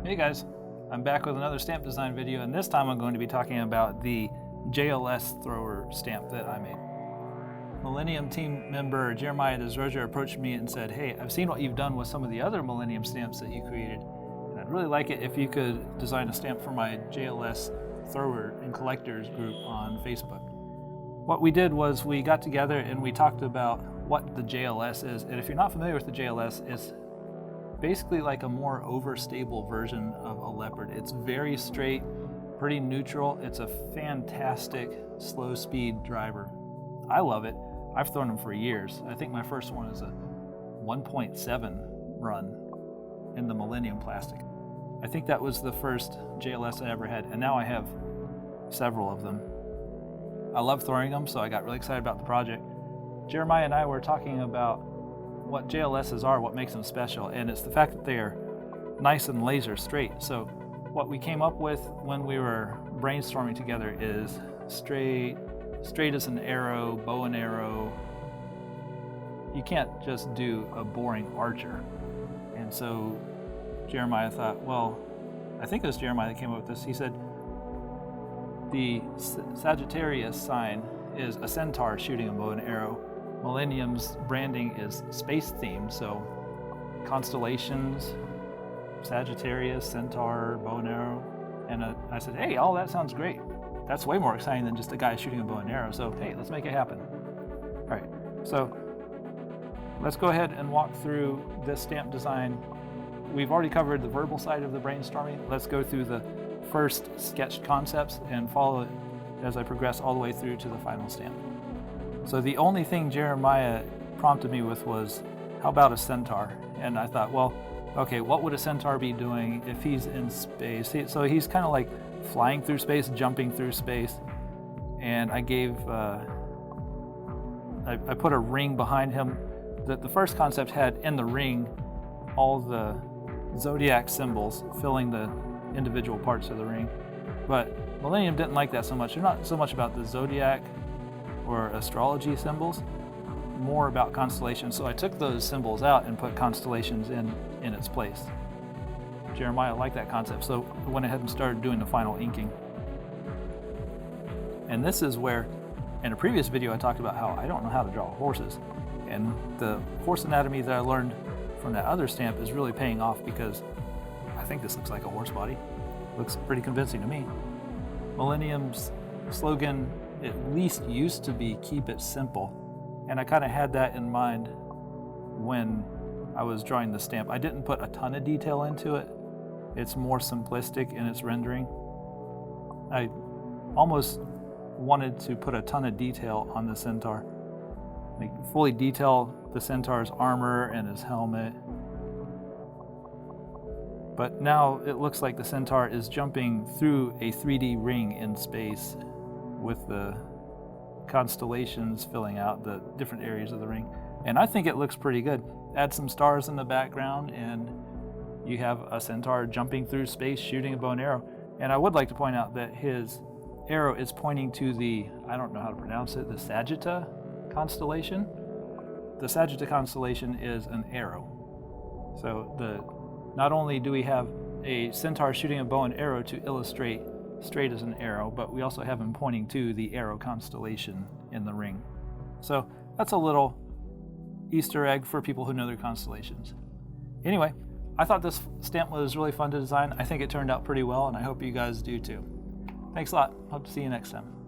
Hey guys, I'm back with another stamp design video, and this time I'm going to be talking about the JLS thrower stamp that I made. Millennium team member Jeremiah Desrosier approached me and said, hey, I've seen what you've done with some of the other Millennium stamps that you created, and I'd really like it if you could design a stamp for my JLS thrower and collectors group on Facebook. What we did was we got together and we talked about what the JLS is, and if you're not familiar with the JLS, it's basically like a more overstable version of a leopard. It's very straight, pretty neutral. It's a fantastic slow speed driver. I love it. I've thrown them for years. I think my first one is a 1.7 run in the Millennium plastic. I think that was the first JLS I ever had, and now I have several of them. I love throwing them, so I got really excited about the project. Jeremiah and I were talking about what JLSs are, what makes them special, and it's the fact that they are nice and laser straight. So what we came up with when we were brainstorming together is straight as an arrow, bow and arrow. You can't just do a boring archer. And so Jeremiah thought, well, I think it was Jeremiah that came up with this. He said the Sagittarius sign is a centaur shooting a bow and arrow. Millennium's branding is space themed, so constellations, Sagittarius, centaur, bow and arrow. And I said, hey, all that sounds great. That's way more exciting than just a guy shooting a bow and arrow, so hey, let's make it happen. All right, so let's go ahead and walk through this stamp design. We've already covered the verbal side of the brainstorming. Let's go through the first sketched concepts and follow it as I progress all the way through to the final stamp. So the only thing Jeremiah prompted me with was, how about a centaur? And I thought, well, okay, what would a centaur be doing if he's in space? So he's kind of like flying through space, jumping through space. And I gave, I put a ring behind him. The first concept had in the ring all the zodiac symbols filling the individual parts of the ring. But Millennium didn't like that so much. They're not so much about the zodiac or astrology symbols, more about constellations. So I took those symbols out and put constellations in its place. Jeremiah liked that concept, so I went ahead and started doing the final inking. And this is where, in a previous video, I talked about how I don't know how to draw horses. And the horse anatomy that I learned from that other stamp is really paying off, because I think this looks like a horse body. Looks pretty convincing to me. Millennium's slogan at least used to be keep it simple, and I kind of had that in mind when I was drawing the stamp. I didn't put a ton of detail into it. It's more simplistic in its rendering. I almost wanted to put a ton of detail on the centaur, like fully detail the centaur's armor and his helmet. But now it looks like the centaur is jumping through a 3D ring in space, with the constellations filling out the different areas of the ring. And I think it looks pretty good. Add some stars in the background and you have a centaur jumping through space shooting a bow and arrow. And I would like to point out that his arrow is pointing to the, I don't know how to pronounce it, the Sagitta constellation. The Sagitta constellation is an arrow. So not only do we have a centaur shooting a bow and arrow to illustrate straight as an arrow, but we also have him pointing to the arrow constellation in the ring. So that's a little Easter egg for people who know their constellations. Anyway, I thought this stamp was really fun to design. I think it turned out pretty well, and I hope you guys do too. Thanks a lot. Hope to see you next time.